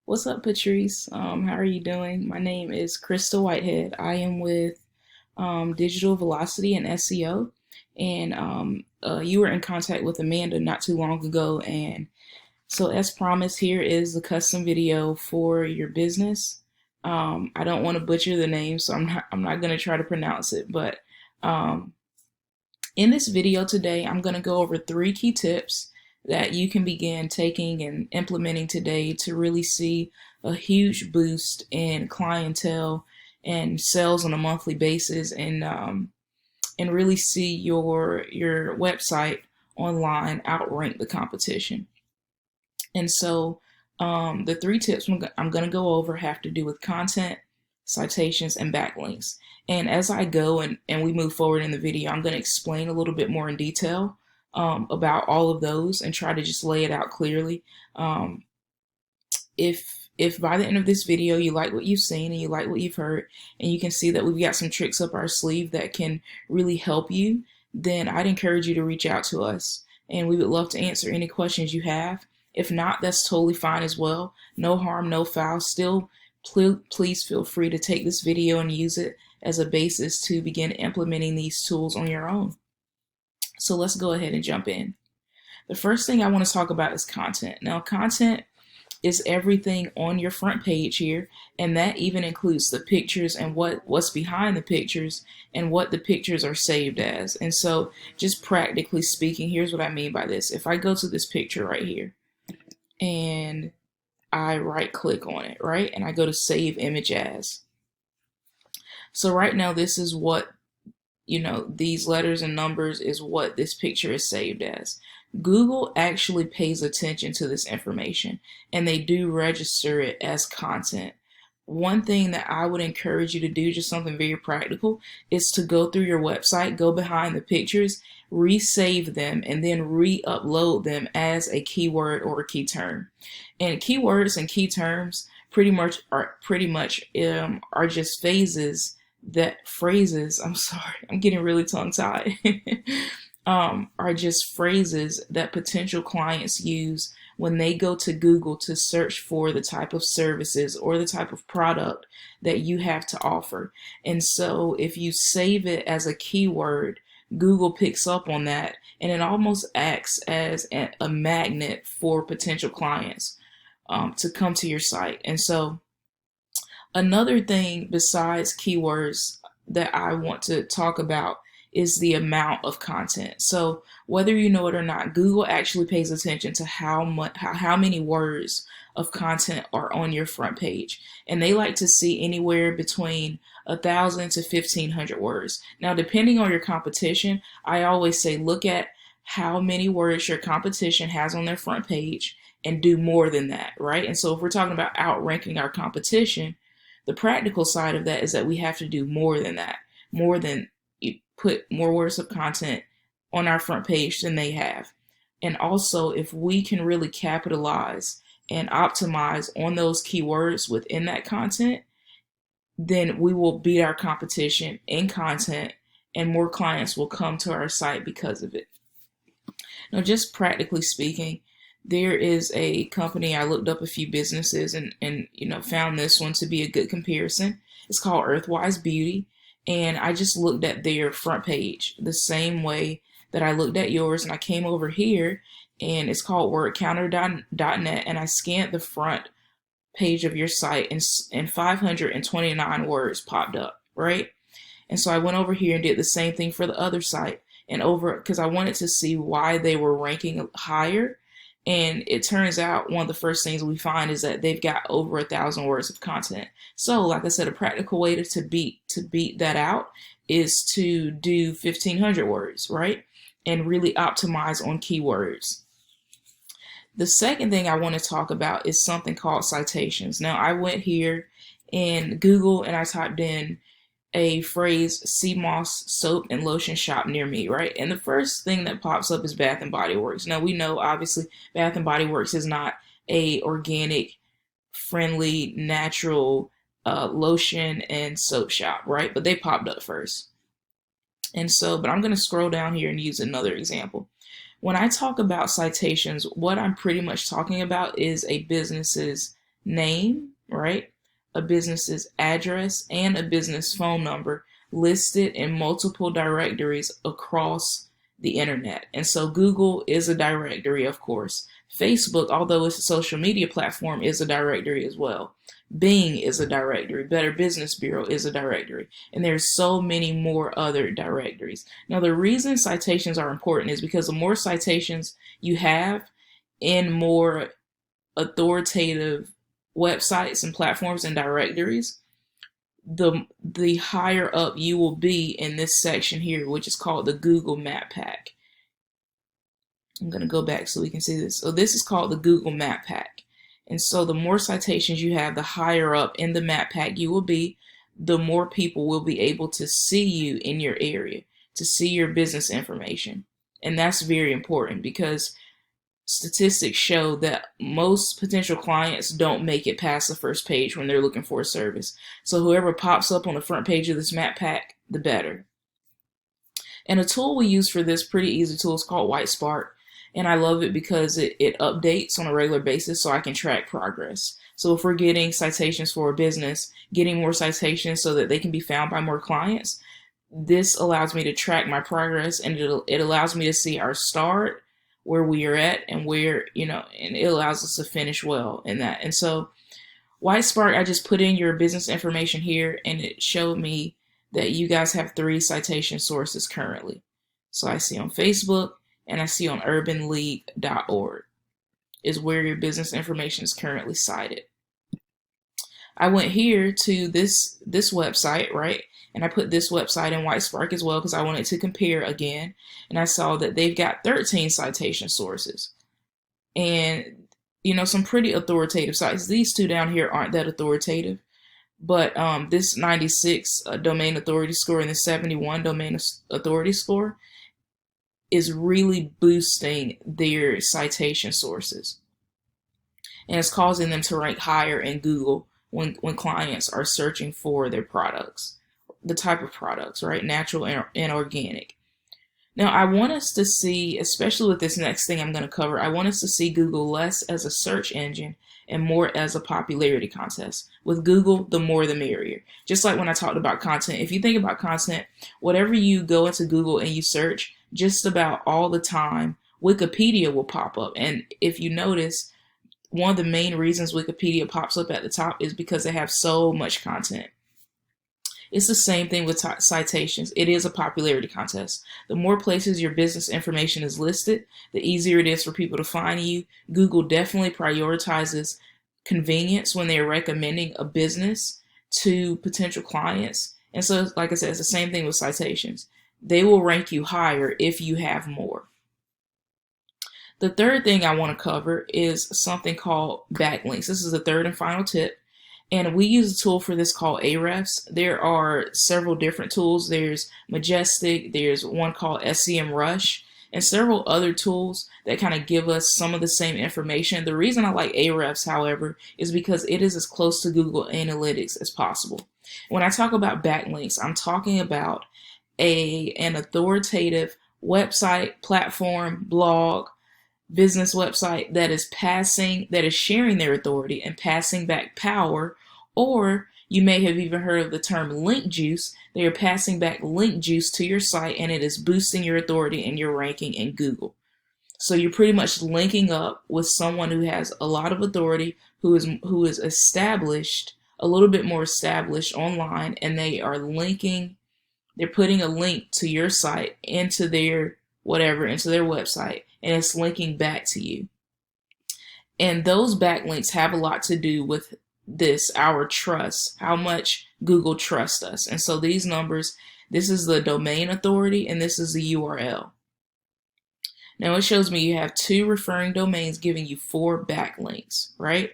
What's up, Patrice? How are you doing? My name is Krista Whitehead. I am with Digital Velocity and SEO, and you were in contact with Amanda not too long ago. And so, as promised, here is the custom video for your business. I don't want to butcher the name, so I'm not going to try to pronounce it. But um, in this video today, I'm going to go over 3 key tips that you can begin taking and implementing today to really see a huge boost in clientele and sales on a monthly basis, and really see your website online outrank the competition. And so the 3 tips I'm going to go over have to do with content, citations, and backlinks. And as I go and we move forward in the video, I'm going to explain a little bit more in detail about all of those and try to just lay it out clearly. Um, if by the end of this video you like what you've seen and you like what you've heard, and you can see that we've got some tricks up our sleeve that can really help you, then I'd encourage you to reach out to us, and we would love to answer any questions you have. If not, that's totally fine as well. No harm, no foul. Still, please feel free to take this video and use it as a basis to begin implementing these tools on your own. So let's go ahead and jump in. The first thing I want to talk about is content. Now, content is everything on your front page here, and that even includes the pictures and what's behind the pictures and what the pictures are saved as. And so, just practically speaking, here's what I mean by this. If I go to this picture right here and I right click on it, right, and I go to save image as. So right now, this is what, these letters and numbers is what this picture is saved as. Google actually pays attention to this information, and they do register it as content. One thing that I would encourage you to do, just something very practical, is to go through your website, go behind the pictures, resave them, and then re-upload them as a keyword or a key term. And keywords and key terms pretty much are just phrases. I'm sorry, I'm getting really tongue-tied. Are just phrases that potential clients use when they go to Google to search for the type of services or the type of product that you have to offer. And so if you save it as a keyword, Google picks up on that, and it almost acts as a magnet for potential clients to come to your site. And so another thing besides keywords that I want to talk about is the amount of content. So whether you know it or not, Google actually pays attention to how many words of content are on your front page, and they like to see anywhere between 1,000 to 1,500 words. Now, depending on your competition, I always say look at how many words your competition has on their front page and do more than that, right? And so if we're talking about outranking our competition, the practical side of that is that we have to do more than that, more than put more words of content on our front page than they have. And also, if we can really capitalize and optimize on those keywords within that content, then we will beat our competition in content, and more clients will come to our site because of it. Now, just practically speaking, there is a company, I looked up a few businesses and found this one to be a good comparison. It's called Earthwise Beauty. And I just looked at their front page the same way that I looked at yours. And I came over here, and it's called wordcounter.net. And I scanned the front page of your site, and 529 words popped up, right? And so I went over here and did the same thing for the other site, and because I wanted to see why they were ranking higher. And it turns out one of the first things we find is that they've got over 1,000 words of content. So, like I said, a practical way to beat that out is to do 1,500 words, right? And really optimize on keywords. The second thing I want to talk about is something called citations. Now, I went here in Google and I typed in a phrase, sea moss soap and lotion shop near me, right? And the first thing that pops up is Bath and Body Works. Now, we know obviously Bath and Body Works is not a organic, friendly, natural lotion and soap shop, right? But they popped up first. And so, but I'm going to scroll down here and use another example. When I talk about citations, what I'm pretty much talking about is a business's name, right? A business's address and a business phone number listed in multiple directories across the internet. And so Google is a directory, of course. Facebook, although it's a social media platform, is a directory as well. Bing is a directory. Better Business Bureau is a directory. And there's so many more other directories. Now, the reason citations are important is because the more citations you have in more authoritative websites and platforms and directories, the higher up you will be in this section here, which is called the Google Map Pack. I'm going to go back so we can see this. So this is called the Google Map Pack. And so the more citations you have, the higher up in the map pack you will be, the more people will be able to see you in your area, to see your business information. And that's very important because statistics show that most potential clients don't make it past the first page when they're looking for a service. So whoever pops up on the front page of this map pack, the better. And a tool we use for this, pretty easy tool, is called WhiteSpark. And I love it because it updates on a regular basis so I can track progress. So if we're getting citations for a business, getting more citations so that they can be found by more clients, this allows me to track my progress, and it allows me to see our start, where we are at, and where, and it allows us to finish well in that. And so WhiteSpark, I just put in your business information here, and it showed me that you guys have 3 citation sources currently. So I see on Facebook, and I see on urbanleague.org is where your business information is currently cited. I went here to this website, right? And I put this website in WhiteSpark as well because I wanted to compare again. And I saw that they've got 13 citation sources. And, some pretty authoritative sites. These 2 down here aren't that authoritative. But this 96 domain authority score and the 71 domain authority score is really boosting their citation sources. And it's causing them to rank higher in Google when clients are searching for their products, the type of products, right? Natural and organic. Now, I want us to see, especially with this next thing I'm going to cover, I want us to see Google less as a search engine and more as a popularity contest. With Google, the more the merrier. Just like when I talked about content, if you think about content, whatever you go into Google and you search, just about all the time, Wikipedia will pop up. And if you notice, one of the main reasons Wikipedia pops up at the top is because they have so much content. It's the same thing with citations. It is a popularity contest. The more places your business information is listed, the easier it is for people to find you. Google definitely prioritizes convenience when they're recommending a business to potential clients. And so, like I said, it's the same thing with citations. They will rank you higher if you have more. The third thing I want to cover is something called backlinks. This is the third and final tip. And we use a tool for this called Ahrefs. There are several different tools. There's Majestic, there's one called SEMrush, and several other tools that kind of give us some of the same information. The reason I like Ahrefs, however, is because it is as close to Google Analytics as possible. When I talk about backlinks, I'm talking about an authoritative website, platform, blog, business website that is sharing their authority and passing back power, or you may have even heard of the term link juice. They are passing back link juice to your site, and it is boosting your authority and your ranking in Google. So you're pretty much linking up with someone who has a lot of authority, who is established, a little bit more established online, and they're putting a link to your site into their website, and it's linking back to you. And those backlinks have a lot to do with our trust, how much Google trusts us. And so these numbers, this is the domain authority and this is the URL. Now it shows me you have 2 referring domains giving you 4 backlinks, right?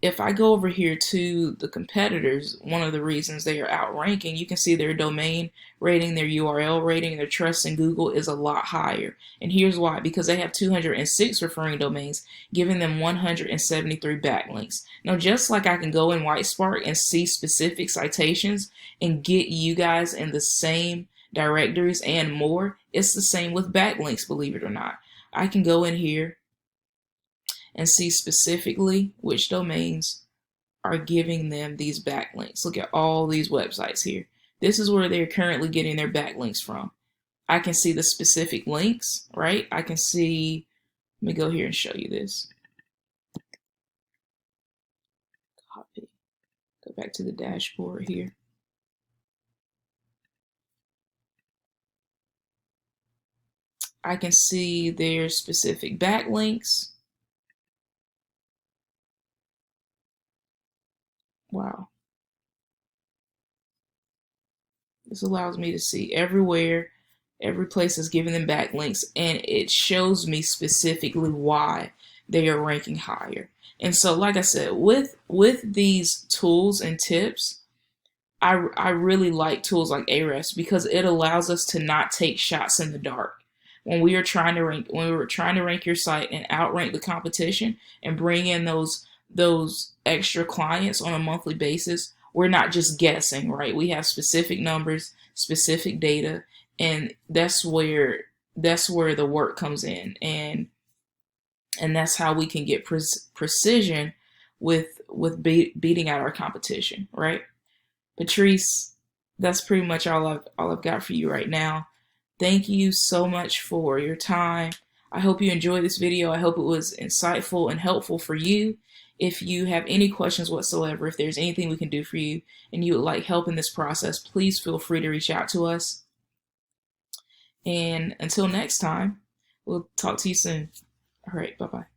If I go over here to the competitors, one of the reasons they are outranking, you can see their domain rating, their URL rating, their trust in Google is a lot higher. And here's why: because they have 206 referring domains, giving them 173 backlinks. Now, just like I can go in WhiteSpark and see specific citations and get you guys in the same directories and more, it's the same with backlinks, believe it or not. I can go in here and see specifically which domains are giving them these backlinks. Look at all these websites here. This is where they're currently getting their backlinks from. I can see the specific links, right? I can see, let me go here and show you this. Copy. Go back to the dashboard here. I can see their specific backlinks. Wow. This allows me to see everywhere, every place is giving them backlinks, and it shows me specifically why they are ranking higher. And so, like I said, with these tools and tips, I really like tools like Ahrefs because it allows us to not take shots in the dark. When we were trying to rank your site and outrank the competition and bring in those extra clients on a monthly basis, we're not just guessing, right? We have specific numbers, specific data, and that's where the work comes in, and that's how we can get precision with beating out our competition, right? Patrice, that's pretty much all I've got for you right now. Thank you so much for your time. I hope you enjoyed this video. I hope it was insightful and helpful for you. If you have any questions whatsoever, if there's anything we can do for you and you would like help in this process, please feel free to reach out to us. And until next time, we'll talk to you soon. All right, bye-bye.